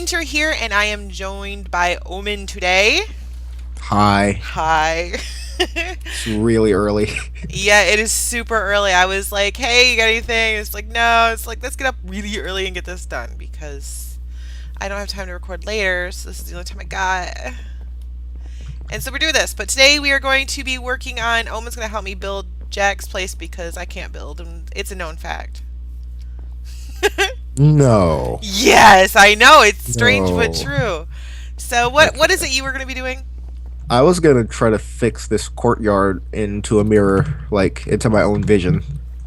Wyntr here, and I am joined by Oman today. Hi. Hi. It's really early. Yeah, it is super early. I was like, hey, you got anything? It's like, no. It's like, let's get up really early and get this done because I don't have time to record later, so this is the only time I got. And so we're doing this. But today we are going to be working on, Oman's going to help me build Jack's place because I can't build, and it's a known fact. No. Yes, I know. It's strange but No. true. So what is it you were going to be doing? I was gonna try to fix this courtyard into a mirror, like into my own vision,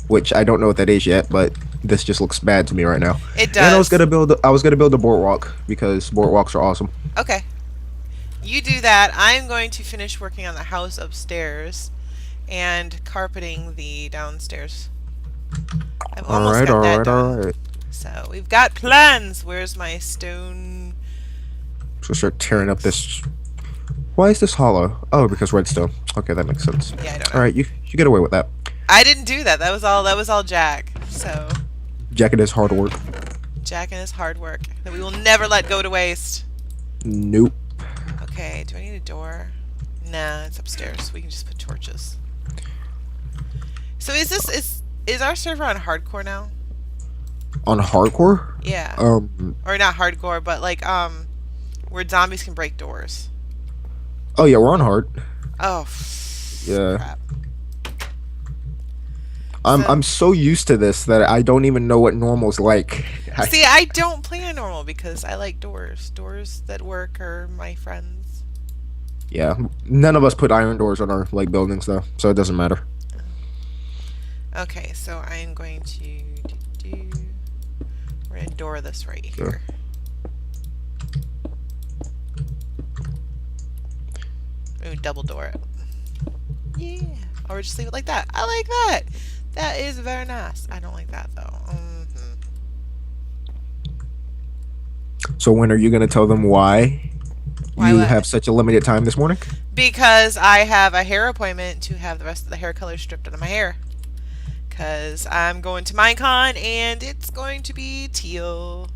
which I don't know what that is yet, but this just looks bad to me right now. It And does. I was gonna build a boardwalk because boardwalks are awesome. Okay. You do that. I'm going to finish working on the house upstairs and carpeting the downstairs. I've almost got that All done. right. So we've got plans. Where's my stone? So start tearing up this. Why is this hollow? Oh, because redstone. Okay, that makes sense. Yeah, I don't know. All right, you get away with that. I didn't do that. That was all Jack. So Jack, it is hard work. Jack and his hard work that we will never let go to waste. Nope. Okay, do I need a door? Nah, it's upstairs. We can just put torches. So is our server on hardcore now? On hardcore? Yeah. Um. Or not hardcore, but like where zombies can break doors. Oh yeah, we're on hard. Oh, Yeah. crap. I'm so used to this that I don't even know what normal's like. See, I don't play on normal because I like doors. Doors that work are my friends. Yeah, none of us put iron doors on our like buildings though, so it doesn't matter. Okay, so I'm going to we're gonna door this right here. Ooh, double door it. Yeah. Or just leave it like that. I like that. That is very nice. I don't like that though. So when are you gonna tell them why Why you what? have such a limited time this morning? Because I have a hair appointment to have the rest of the hair color stripped out of my hair. Because I'm going to Minecon and it's going to be teal.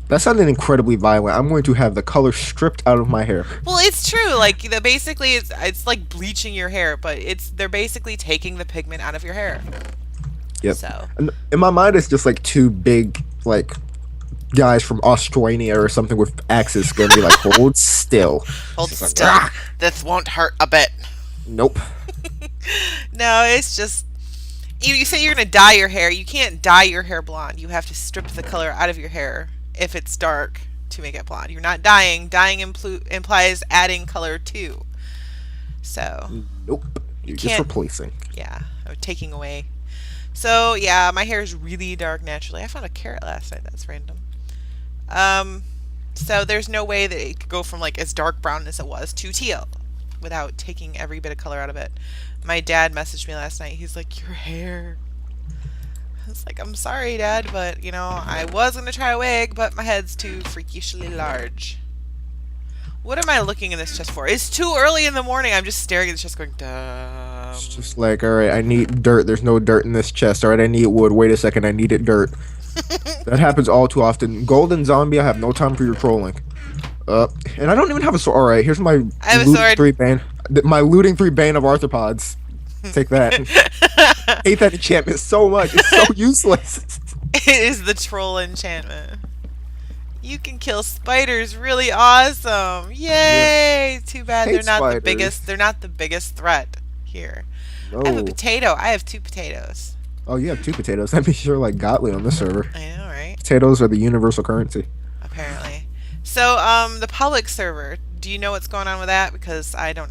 That sounded incredibly violent. I'm going to have the color stripped out of my hair. Well, it's true. Like basically, it's like bleaching your hair, but they're basically taking the pigment out of your hair. Yep. So And in my mind, it's just like two big like guys from Australia or something with axes gonna be like, hold still. hold It's like, still. "Ah." This won't hurt a bit. Nope. No, it's just you say you're gonna dye your hair. You can't dye your hair blonde. You have to strip the color out of your hair if it's dark to make it blonde. You're not dyeing. Dyeing implies adding color too. So Nope. You're just can't- replacing. yeah, or taking away. So yeah, my hair is really dark naturally. I found a carrot last night. That's random. So there's no way that it could go from like as dark brown as it was to teal without taking every bit of color out of it. My dad messaged me last night. He's like, your hair. I was like, I'm sorry, Dad, but you know, I was gonna try a wig, but my head's too freakishly large. What am I looking in this chest for? It's too early in the morning. I'm just staring at the chest going, It's just like, all right, I need dirt. There's no dirt in this chest. All right, I need wood. Wait a second, I needed dirt. That happens all too often. Golden zombie, I have no time for your trolling. And I don't even have a sword. All right, here's my I have a looting sword. 3 bane. My looting 3 bane of arthropods. Take that. Hate that enchantment so much. It's so useless. It is the troll enchantment. You can kill spiders really awesome. Yay! Too bad Hate they're not the spiders. biggest threat here. No. I have a potato. I have 2 potatoes. Oh, you have 2 potatoes. That means you're like godly on this server. I know, right? Potatoes are the universal currency. Apparently. So, the public server, do you know what's going on with that? Because I don't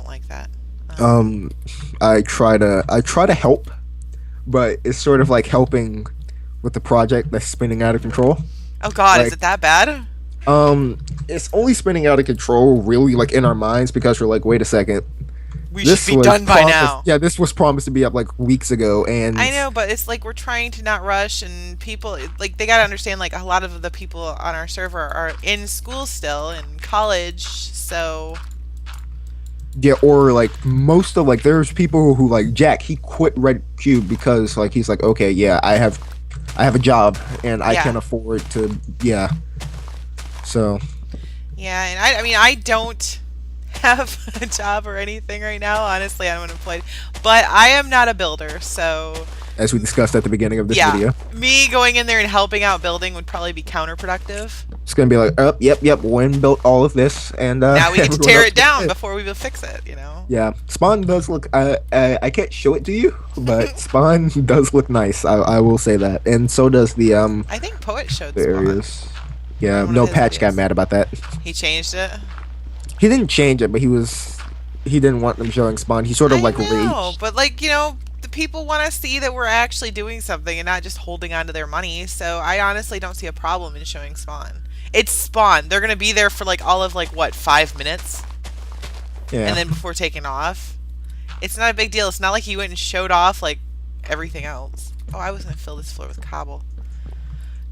like that. I try to help, but it's sort of like helping with the project that's spinning out of control. Oh god, is like- it that bad? It's only spinning out of control really like in our minds because we're like, wait a second. We This should be was done by promised- now. Yeah, this was promised to be up like weeks ago, and I know, but it's like we're trying to not rush, and people like they gotta understand. Like a lot of the people on our server are in school still, in college, so yeah, or like most of like there's people who like Jack. He quit RedCubed because like he's like, okay, yeah, I have a job and I Yeah. can afford to So Yeah, and I mean, I don't have a job or anything right now. Honestly, I'm unemployed. But I am not a builder, so as we discussed at the beginning of this yeah, video, me going in there and helping out building would probably be counterproductive. it's gonna be like, yep, Wynn built all of this, and Now we get to everyone tear else it down did. before we will fix it, you know? Yeah, Spawn does look. I can't show it to you, but Spawn does look nice. I will say that, and so does I think Poet showed the Spawn areas. on Yeah, one of no, his Patch got videos. mad about that. He changed it. He didn't change it, but he didn't want them showing Spawn. He sort of I like know, raged. but like, you know, the people want to see that we're actually doing something and not just holding on to their money. So I honestly don't see a problem in showing Spawn. It's Spawn. They're gonna be there for like all of like what, 5 minutes, Yeah, and then before taking off. It's not a big deal. It's not like you went and showed off like everything else. Oh, I was gonna fill this floor with cobble.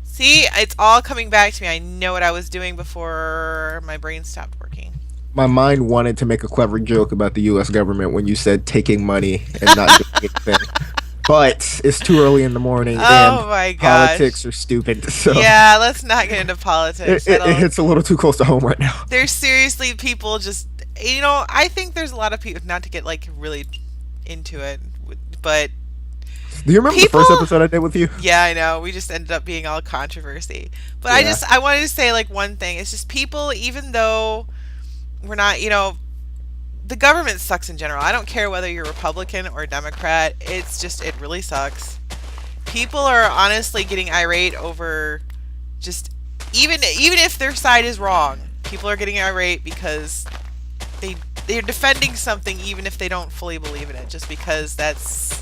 See, it's all coming back to me. I know what I was doing before my brain stopped working. my mind wanted to make a clever joke about the U.S. government when you said taking money and not doing anything, but it's too early in the morning and Oh my politics gosh. are stupid. So Yeah, let's not get into politics. it hits a little too close to home right now. There's seriously people just, you know, I think there's a lot of people, not to get like really into it, but Do you remember the people, first episode I did with you? yeah, I know, we just ended up being all controversy. But Yeah. I wanted to say like one thing. It's just people, even though we're not, you know, the government sucks in general. I don't care whether you're Republican or Democrat. It's just, it really sucks. People are honestly getting irate over just, even if their side is wrong, people are getting irate because they they're defending something even if they don't fully believe in it, just because that's,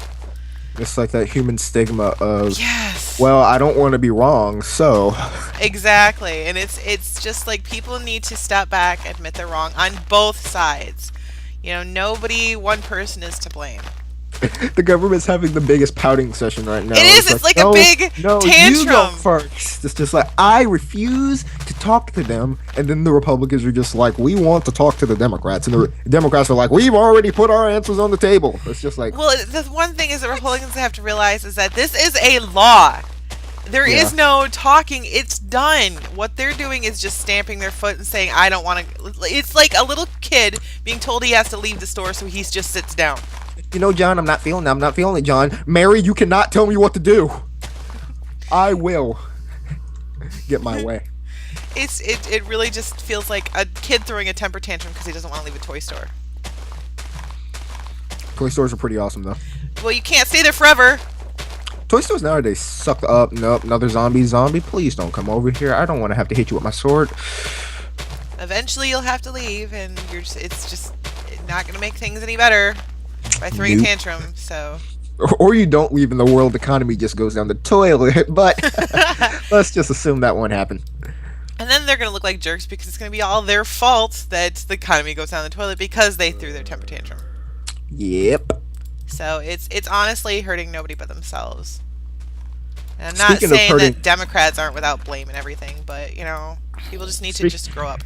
It's like that human stigma of, yes, well, I don't want to be wrong, so exactly. And it's just like people need to step back, admit they're wrong on both sides. You know, nobody, one person is to blame. the government's having the biggest pouting session right now. It is. It's like a no, big no, tantrum. you go first. It's just like, I refuse to talk to them, and then the Republicans are just like, we want to talk to the Democrats, and the Democrats are like, we've already put our answers on the table. It's just like, Well, the one thing is that Republicans have to realize is that this is a law. There Yeah. is no talking. It's done. What they're doing is just stamping their foot and saying, I don't want to. It's like a little kid being told he has to leave the store, so he just sits down. you know, John, I'm not feeling it, John. Mary, you cannot tell me what to do. I will get my way. It really just feels like a kid throwing a temper tantrum because he doesn't want to leave a toy store. Toy stores are pretty awesome, though. Well, you can't stay there forever. Toy stores nowadays suck up. Nope, another zombie. Please don't come over here. I don't want to have to hit you with my sword. Eventually, you'll have to leave, and it's just not going to make things any better by throwing a Nope. tantrum. So. Or you don't leave and the world economy just goes down the toilet. But let's just assume that won't happen. And then they're going to look like jerks because it's going to be all their fault that the economy goes down the toilet because they threw their temper tantrum. Yep. So it's honestly hurting nobody but themselves. And I'm not Speaking of saying hurting- that Democrats aren't without blame and everything, but, you know, people just need to just grow up.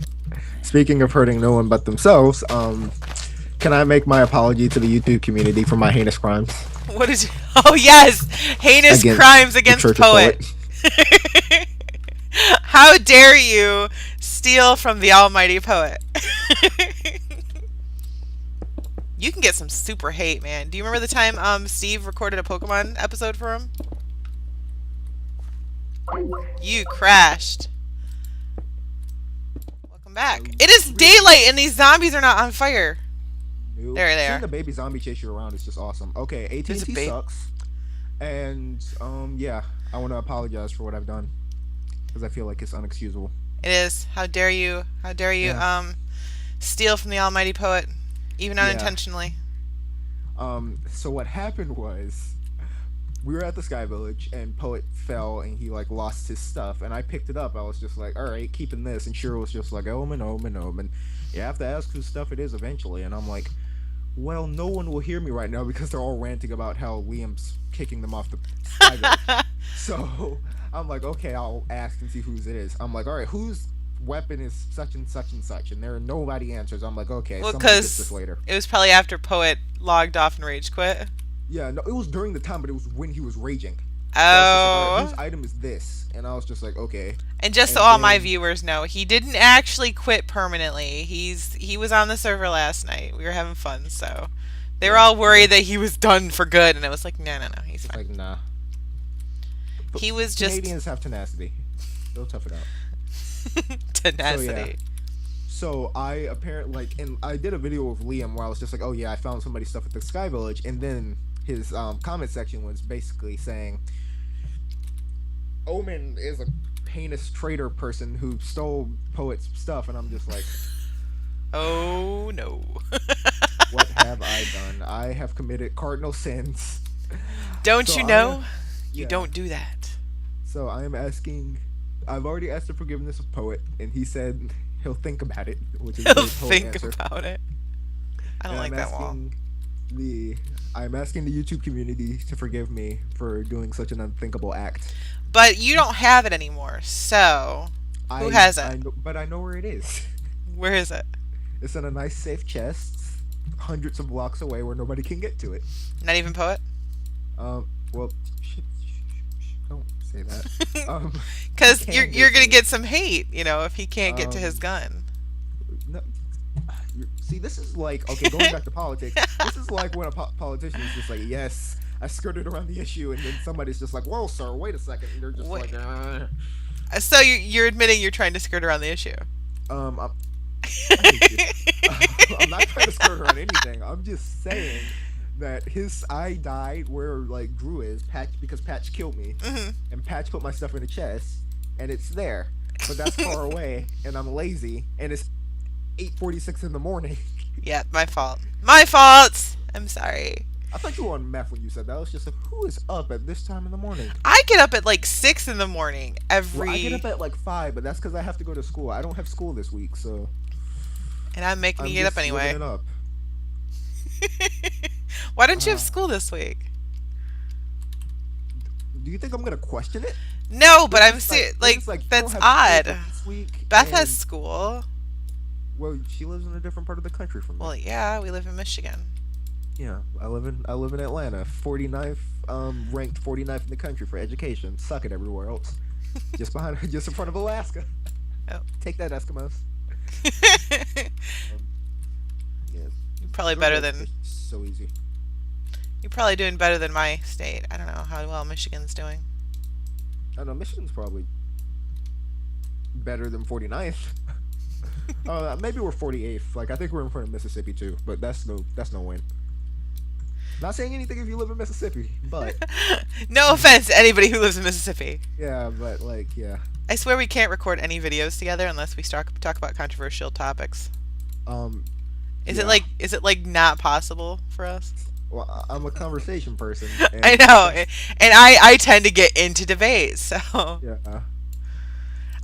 Speaking of hurting no one but themselves, can I make my apology to the YouTube community for my heinous crimes? What did you... Oh, yes! Heinous Against crimes the against Church of Poet. How dare you steal from the almighty Poet? You can get some super hate, man. Do you remember the time Steve recorded a Pokemon episode for him? You crashed. Welcome back. It is daylight and these zombies are not on fire. Nope. There they Seeing are. the baby zombie chase you around is just awesome. Okay, There's a AT&T sucks. And, yeah, I want to apologize for what I've done. Because I feel like it's unexcusable. It is. How dare you? How dare you Yeah. steal from the almighty Poet, even Yeah. unintentionally. So what happened was, we were at the Sky Village, and Poet fell, and he, like, lost his stuff, and I picked it up. I was just like, alright, keeping this, and Shiro was just like, Oman. You have to ask whose stuff it is eventually, and I'm like, well, no one will hear me right now, because they're all ranting about how Liam's kicking them off the Sky Village. So, I'm like, okay, I'll ask and see whose it is. I'm like, alright, whose weapon is such and such and such, and nobody answers. I'm like, okay, Well, somebody gets this because later. it was probably after Poet logged off and rage quit. Yeah, no, it was during the time, but it was when he was raging. So I was just like, all right, Oh. whose item is this? And I was just like, okay. And just so And all my then viewers know, he didn't actually quit permanently. He was on the server last night. We were having fun, so they were yeah, all yeah, worried that he was done for good, and it was like, no, he's just fine. like nah. But He was just Canadians have tenacity. They'll tough it out. So yeah. tenacity. So I apparently and I did a video with Liam where I was just like, oh yeah, I found somebody's stuff at the Sky Village, and then his comment section was basically saying, Omen is a heinous traitor person who stole poet's stuff, and I'm just like, Oh no. what have I done? I have committed cardinal sins. Don't So you know? You yeah. don't do that. So I am asking. I've already asked the forgiveness of poet, and he said he'll think about it, which is a He'll very poet think answer. about it. I don't And like that wall. I'm asking the YouTube community to forgive me for doing such an unthinkable act. But you don't have it anymore, so who has it? But I know where it is. Where is it? It's in a nice safe chest, hundreds of blocks away where nobody can get to it. Not even poet? Well, don't say that. Because he you're can you're get gonna to get some hate, if he can't get to his Um, gun. No, see, this is like, okay, going back to politics. This is like when a politician is just like, yes, I skirted around the issue, and then somebody's just like, whoa, sir, wait a second, and they're just Wait. like, So you're admitting you're trying to skirt around the issue. I'm, I hate you. I'm not trying to skirt around anything. I'm just saying that I died where like Drew is, Patch, because Patch killed me, and Patch put my stuff in a chest, and it's there, but that's far away, and I'm lazy, and it's 8:46 in the morning. Yeah, my fault. My fault. I'm sorry. I thought you were on meth when you said that. I was just like, who is up at this time in the morning? I get up at like 6 in the morning every. Well, I get up at like 5, but that's because I have to go to school. I don't have school this week, so And I'm making I'm you get up just anyway. living it up. Why don't you have school this week? Do you think I'm gonna question it? No, but I'm It's serious. it's Like, just you that's don't have school odd. for this week, Beth has and- school. Well, she lives in a different part of the country from me. Well, yeah, we live in Michigan. Yeah, I live in Atlanta, 49th, ranked 49th in the country for education. Suck it everywhere else. Just in front of Alaska. Oh. Take that, Eskimos. Yeah. You're probably better than. It's so easy. You're probably doing better than my state. I don't know how well Michigan's doing. I don't know, Michigan's probably better than 49th. Maybe we're 48th. Like I think we're in front of Mississippi too, but that's no win. Not saying anything if you live in Mississippi, but No offense to anybody who lives in Mississippi. yeah, but like yeah. I swear we can't record any videos together unless we talk about controversial topics. Is Yeah. it like not possible for us? Well, I'm a conversation person. I know, and I tend to get into debates, so Yeah.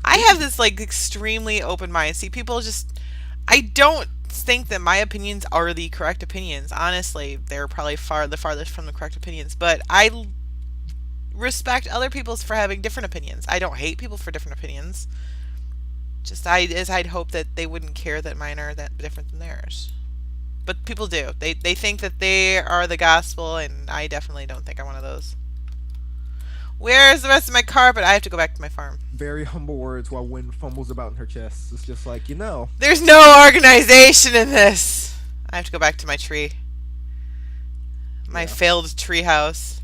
I have this like extremely open mind. See, people just I don't think that my opinions are the correct opinions. Honestly, they're probably the farthest from the correct opinions, but I respect other people's for having different opinions. I don't hate people for different opinions. Just I'd hope that they wouldn't care that mine are that different than theirs. But people do. They think that they are the gospel, and I definitely don't think I'm one of those. Where's the rest of my carpet? I have to go back to my farm. Very humble words while Wynn fumbles about in her chest. It's just like, There's no organization in this. I have to go back to my tree. My Yeah. failed tree house.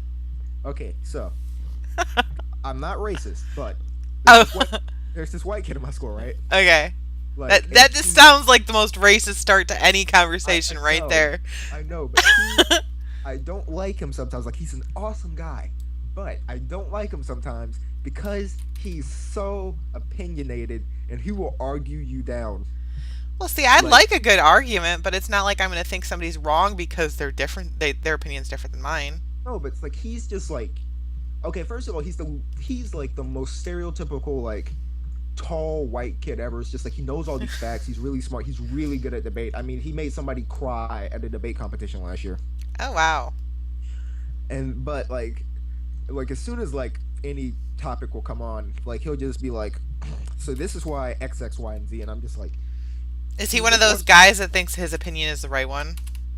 Okay, so I'm not racist, but Oh, there's this white kid in my school, right? okay. Like That just sounds like the most racist start to any conversation I right know. there. I know, but I don't like him sometimes. Like he's an awesome guy, but I don't like him sometimes because he's so opinionated and he will argue you down. Well, see, I Like- like a good argument, but it's not like I'm going to think somebody's wrong because they're different. Their opinion's different than mine. No, but it's like he's just like, okay. First of all, he's like the most stereotypical like tall white kid ever. It's just like he knows all these facts. He's really smart. He's really good at debate. I mean, he made somebody cry at a debate competition last year. Oh, wow. But like as soon as like any topic will come on, like he'll just be like, so this is why X X Y and Z, and I'm just like, Is he one of those guys that thinks his opinion is the right one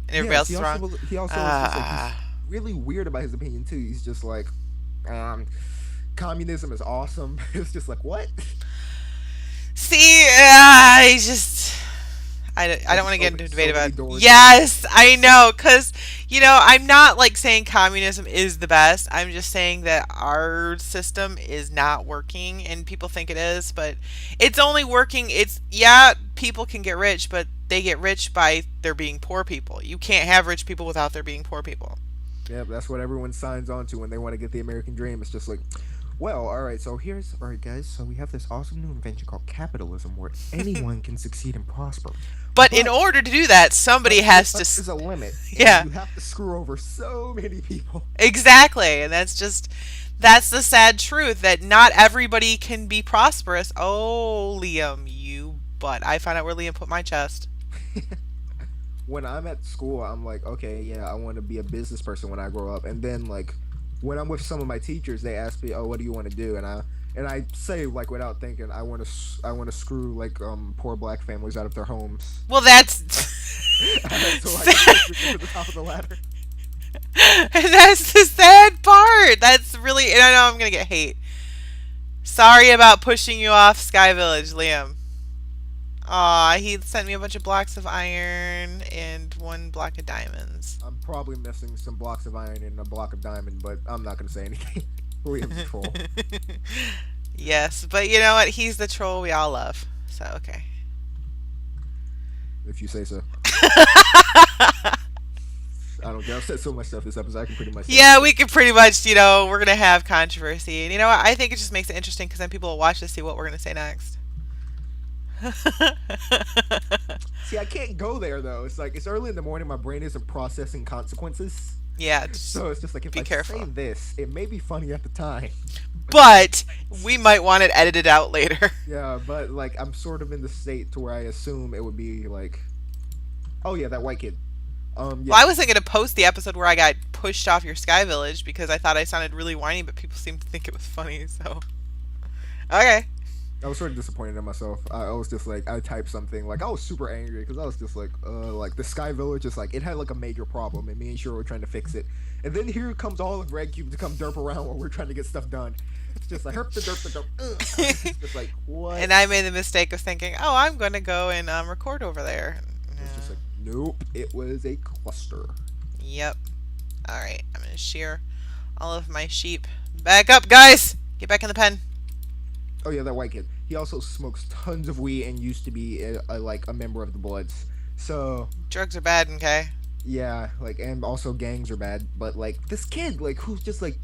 and everybody else yes, is wrong? he also is just like he's really weird about his opinion too. He's just like, communism is awesome. It's just like, what? See, I just. I don't It want to just get into a opens debate so about many it. doors for me. Yes, I know, because, I'm not like saying communism is the best. I'm just saying that our system is not working and people think it is, but it's only working. Yeah, people can get rich, but they get rich by there being poor people. You can't have rich people without there being poor people. Yeah, that's what everyone signs on to when they want to get the American dream. It's just like, well, all right, so here's, all right, guys, so we have this awesome new invention called capitalism where anyone can succeed and prosper. But in But, order to do that, somebody has to. there's a limit, and Yeah, you have to screw over so many people. exactly. And that's the sad truth that not everybody can be prosperous. Oh, Liam, you butt. I found out where Liam put my chest. When I'm at school, I'm like, okay, yeah, I want to be a business person when I grow up. And then like when I'm with some of my teachers, they ask me, "Oh, what do you want to do?" And I say like without thinking, I want to screw like poor black families out of their homes, Well, that's so I can quickly get to the top of the ladder. and that's the sad part. That's really, and I know I'm gonna get hate. Sorry about pushing you off Sky Village, Liam. Aw, he sent me a bunch of blocks of iron and one block of diamonds. I'm probably missing some blocks of iron and a block of diamond, but I'm not gonna say anything. William's a troll, Yes, but you know what? He's the troll we all love. So, okay. if you say so. I don't care. I've said so much stuff this episode. I can pretty much say Yeah, anything. we could pretty much, we're going to have controversy. And you know what? I think it just makes it interesting because then people will watch to see what we're going to say next. See, I can't go there though. It's like it's early in the morning. My brain isn't processing consequences. Yeah, just So it's just like if be I say careful. this, it may be funny at the time. But we might want it edited out later. Yeah, but like I'm sort of in the state to where I assume it would be like, oh yeah, that white kid. Well, Yeah, I was thinking to post the episode where I got pushed off your Sky Village because I thought I sounded really whiny, but people seemed to think it was funny. So, okay. I was sort of disappointed in myself. I was just like, I typed something like I was super angry because I was just like the Sky Village is like it had like a major problem, and me and Shiro were trying to fix it. And then here comes all of RedCubed to come derp around while we're trying to get stuff done. It's just like herp the derp the derp. It's just like what? And I made the mistake of thinking, oh, I'm going to go and record over there. It's just like nope. It was a cluster. Yep. All right. I'm going to shear all of my sheep. Back up, guys. Get back in the pen. Oh yeah, that white kid. He also smokes tons of weed and used to be like a member of the Bloods. So Drugs are bad, okay? yeah, like and also gangs are bad. But like this kid, like who's just like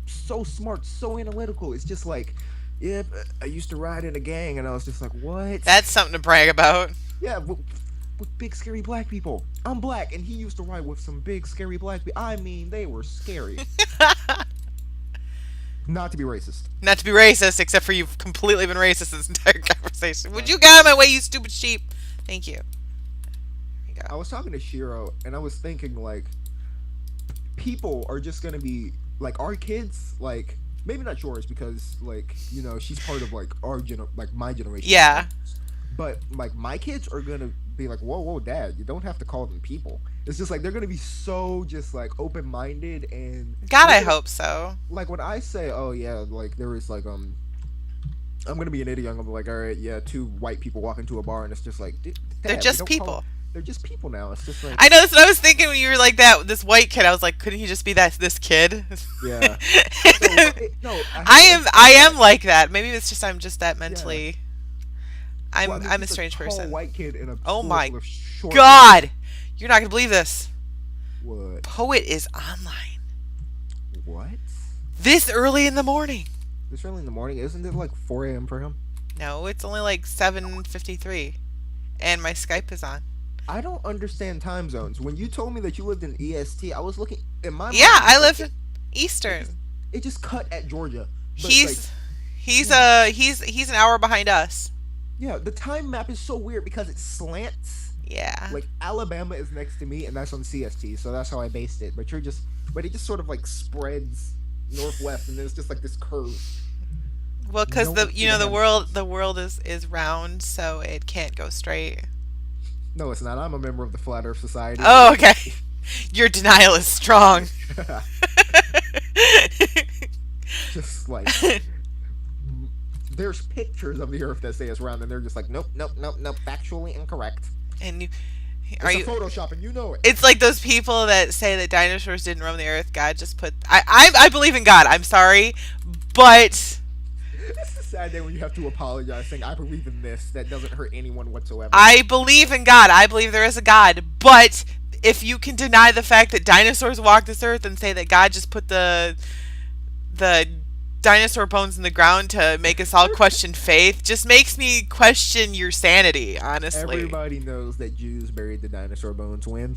so smart, so analytical. It's just like, yeah, I used to ride in a gang, and I was just like, what? That's something to brag about. Yeah, with big scary black people. I'm black, and he used to ride with some big scary black people. I mean, they were scary. Not to be racist. Not to be racist, except for you've completely been racist this entire conversation. Would you get out of my way, you stupid sheep? Thank you. There you I go. was talking to Shiro, and I was thinking like, people are just gonna be like our kids, like maybe not yours because like she's part of like like my generation. Yeah. But like my kids are gonna be like, whoa, whoa, dad, you don't have to call them people. It's just like they're gonna be so just like open minded and God, they're I gonna- hope so. like when I say, oh yeah, like there is like I'm gonna be an idiot. I'm gonna be like, all right, yeah, two white people walk into a bar and it's just like, They're Dad, we just don't people. they're just people now. It's just like I know that's what I was thinking when you were like that. This white kid, I was like, couldn't he just be this kid? yeah. No, I am like that. Maybe it's just I'm just that mentally. Well, I mean, I'm a just strange tall person. white kid in a Oh school my full of short God, you're not gonna believe this. What? Poet is online What? this early in the morning. This early in the morning? Isn't it like 4 a.m. for him? No, it's only like 7:53, and my Skype is on. I don't understand time zones. When you told me that you lived in EST, I was looking in my mind. Yeah, I like, live in Eastern. It just cut at Georgia. But He's he's an hour behind us. yeah, the time map is so weird because it slants. Yeah. Like Alabama is next to me, and that's on CST, so that's how I based it. But it just sort of like spreads northwest, and then it's just like this curve. Well, because No idea. the world is round, so it can't go straight. No, it's not. I'm a member of the Flat Earth Society. Oh, okay. Your denial is strong. just like there's pictures of the Earth that say it's round, and they're just like, nope, nope, nope, nope, factually incorrect. And you, It's a Photoshop, and you know it. It's like those people that say that dinosaurs didn't roam the earth. God just put. I believe in God. I'm sorry, but It's a sad day when you have to apologize, saying I believe in this. That doesn't hurt anyone whatsoever. I believe in God. I believe there is a God. But if you can deny the fact that dinosaurs walked this earth and say that God just put the dinosaur bones in the ground to make us all question faith, just makes me question your sanity, honestly. Everybody knows that Jews buried the dinosaur bones when.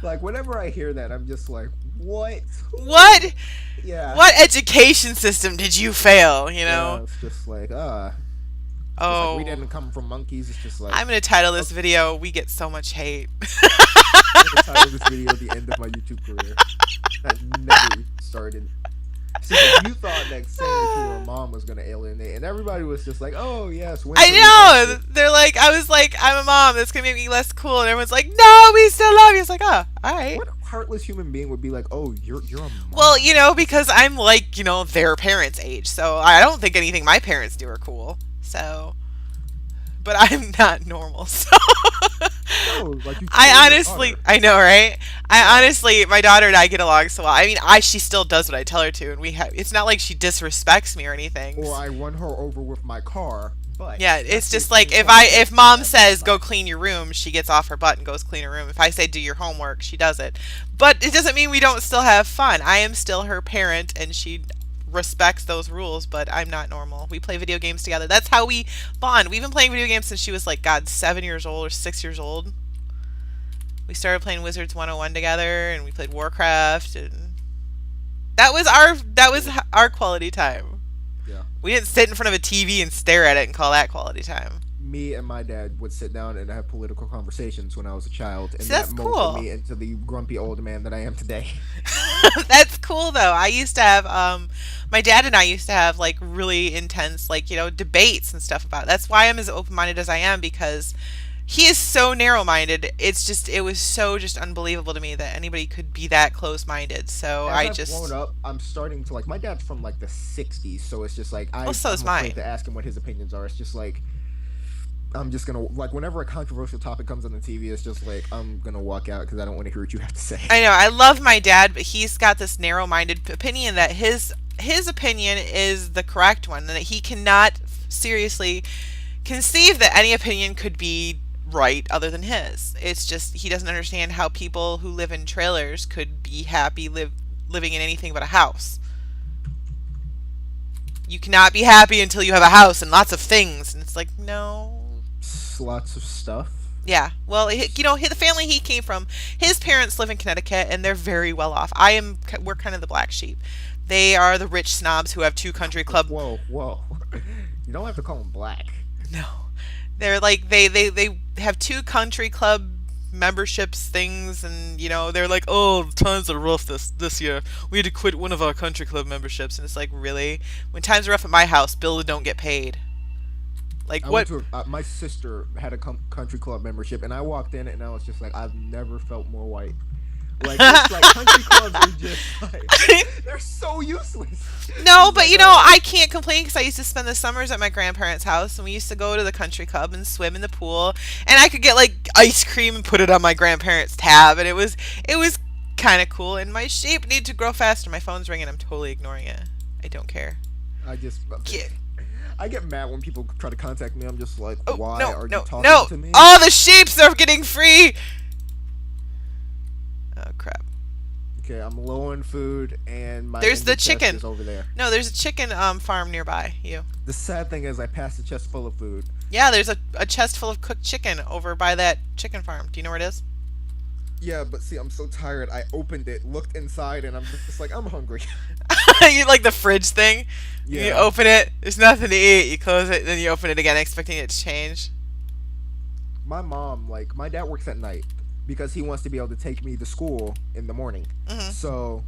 Like, whenever I hear that, I'm just like, what? What? Yeah. What education system did you fail, you know? Yeah, it's just like, Oh. Like, we didn't come from monkeys. It's just like. I'm going to title this video, We Get So Much Hate. I'm going to title this video The End of My YouTube Career. That never started. So you thought that saying that you were a mom was going to alienate, and everybody was just like, oh, yes. I know! They're like, I was like, I'm a mom, that's going to make me less cool. And everyone's like, no, we still love you. It's like, oh, alright. What heartless human being would be like, oh, you're a mom? Well, you know, because I'm like, you know, their parents' age. So I don't think anything my parents do are cool. So. But I'm not normal, so. No, like you I honestly, I know, right? I honestly, my daughter and I get along so well. I mean, she still does what I tell her to, and it's not like she disrespects me or anything. Or I run her over with my car, but. Yeah, it's just like, if mom says, go clean your room, she gets off her butt and goes clean her room. If I say, do your homework, she does it. But it doesn't mean we don't still have fun. I am still her parent, and she respects those rules, but I'm not normal. We play video games together. That's how we bond. We've been playing video games since she was like, God, 7 years old or 6 years old. We started playing Wizards 101 together, and we played Warcraft, and that was our quality time. Yeah. We didn't sit in front of a TV and stare at it and call that quality time. Me and my dad would sit down and have political conversations when I was a child, and that's that cool. molded me into the grumpy old man that I am today. That's cool though. I used to have my dad and I used to have like really intense, like, you know, debates and stuff about it. That's why I'm as open-minded as I am, because he is so narrow-minded. It was so just unbelievable to me that anybody could be that close-minded. So As I've grown up, I'm starting to like, my dad's from like the 60s, so it's just like I'm afraid to ask him what his opinions are. It's just like, I'm just gonna, like, whenever a controversial topic comes on the TV, it's just like, I'm gonna walk out because I don't want to hear what you have to say. I know, I love my dad, but he's got this narrow-minded opinion that his opinion is the correct one, and that he cannot seriously conceive that any opinion could be right other than his. It's just, he doesn't understand how people who live in trailers could be happy living in anything but a house. You cannot be happy until you have a house and lots of things, and it's like, no. Lots of stuff. Yeah, well, you know, the family he came from, his parents live in Connecticut, and they're very well off. We're kind of the black sheep. They are the rich snobs who have 2 country club. Whoa. You don't have to call them black. No, they're like they have 2 country club memberships things, and you know, they're like, oh, times are rough this year. We had to quit one of our country club memberships, and it's like, really? When times are rough at my house, bills don't get paid. Like, what? My sister had a country club membership, and I walked in and I was just like, I've never felt more white. Like, it's like country clubs are just like, they're so useless. No, but you know, I can't complain because I used to spend the summers at my grandparents' house, and we used to go to the country club and swim in the pool, and I could get like ice cream and put it on my grandparents' tab, and it was kind of cool. And my sheep need to grow faster. My phone's ringing. I'm totally ignoring it. I don't care. I get mad when people try to contact me. I'm just like, why are you talking to me? Oh, the sheeps are getting free. Oh crap. Okay, I'm low on food, and there's the chicken is over there. No, there's a chicken farm nearby you. The sad thing is, I passed a chest full of food. Yeah, there's a chest full of cooked chicken over by that chicken farm. Do you know where it is? Yeah, but see, I'm so tired. I opened it, looked inside, and I'm just like, I'm hungry. You like the fridge thing? Yeah. You open it, there's nothing to eat. You close it, then you open it again, expecting it to change. My mom, like, my dad works at night because he wants to be able to take me to school in the morning. Mm-hmm. So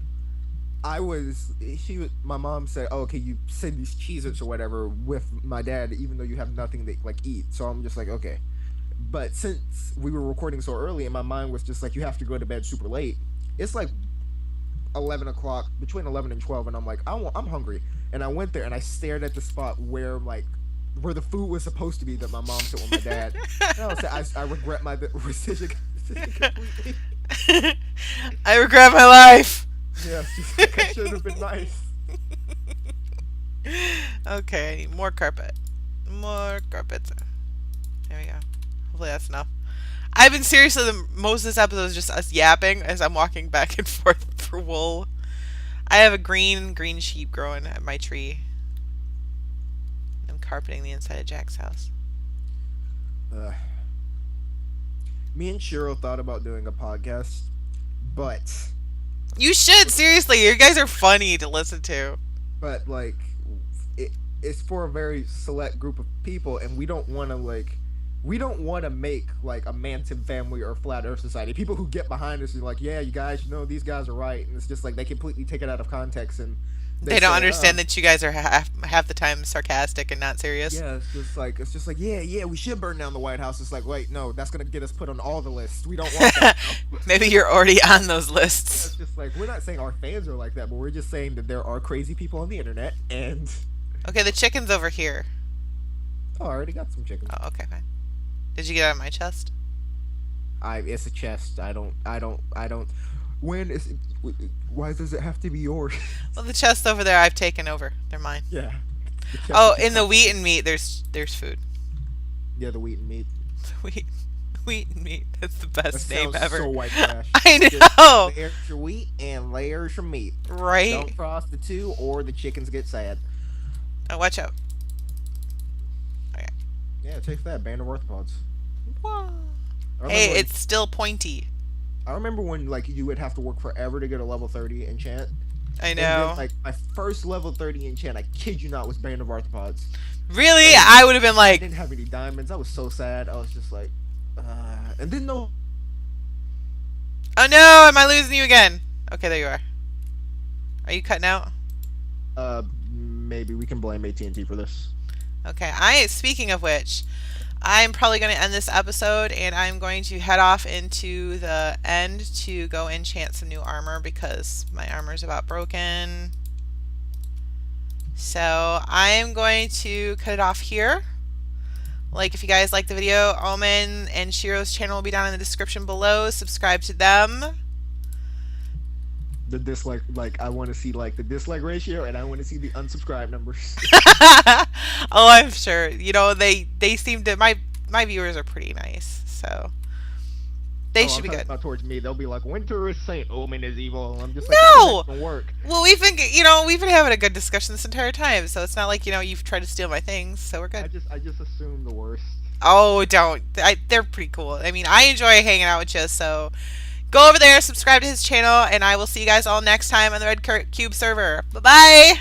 my mom said, oh, okay, you send these Cheez-Its or whatever with my dad, even though you have nothing to, like, eat. So I'm just like, okay. But since we were recording so early and my mind was just like, you have to go to bed super late, it's like 11 o'clock, between 11 and 12, and I'm like, I'm hungry. And I went there and I stared at the spot where the food was supposed to be that my mom took with my dad. And I was saying, I regret my decision completely. I regret my life. Yeah, it's just like I should have been nice. Okay, I need more carpet. More carpets. There we go. Hopefully that's enough. I've been seriously, most of this episode is just us yapping as I'm walking back and forth for wool. I have a green sheep growing at my tree. I'm carpeting the inside of Jack's house. Me and Shiro thought about doing a podcast, but You should, seriously. You guys are funny to listen to. but like it's for a very select group of people, and we don't want to make like a Manson family or Flat Earth Society. People who get behind us are like, yeah, you guys, these guys are right, and it's just like they completely take it out of context, and They don't understand that you guys are half the time sarcastic and not serious. Yeah, it's just like yeah, we should burn down the White House. It's like, wait, no, that's gonna get us put on all the lists. We don't want that. Maybe you're already on those Yeah, lists. it's just like, we're not saying our fans are like that, but we're just saying that there are crazy people on the internet, and Okay, the chicken's over here. I already got some chickens. Oh, okay, fine. Did you get out of my chest? It's a chest. I don't. When is it, why does it have to be yours? Well, the chest over there I've taken over. They're mine. Yeah. Oh, in the wheat and meat, there's food. Yeah, the wheat and meat. Wheat and meat. That's the best That name sounds ever. so white trash. I Just know. layers your wheat and layers your meat. Right? Don't cross the two, or the chickens get sad. Oh, watch out. Okay. Yeah, take that, Band of Arthropods. Whoa. I Hey, remember it's still pointy. I remember when like you would have to work forever to get a level 30 enchant. I And know. then, like my first level 30 enchant, I kid you not, was Band of Arthropods. Really? And I would have been I like, didn't have any diamonds. I was so sad. I was just like, and then no. oh no, am I losing you again? Okay, there you are. Are you cutting out? Maybe we can blame AT&T for this. Okay, speaking of which, I'm probably going to end this episode and I'm going to head off into the end to go enchant some new armor because my armor's about broken. So I'm going to cut it off here. Like, if you guys like the video, Oman and Shiro's channel will be down in the description below. Subscribe to them. The dislike, I want to see the dislike ratio, and I want to see the unsubscribe numbers. Oh, I'm sure. They seem to, my viewers are pretty nice, so they should be good. Not towards me. They'll be like, Wyntr is saint, Oman is evil. And I'm just like, no! That work. Well, we've been having a good discussion this entire time, so it's not like, you've tried to steal my things, so we're good. I just assume the worst. Oh, don't. They're pretty cool. I mean, I enjoy hanging out with you, so go over there, subscribe to his channel, and I will see you guys all next time on the RedCubed server. Bye-bye!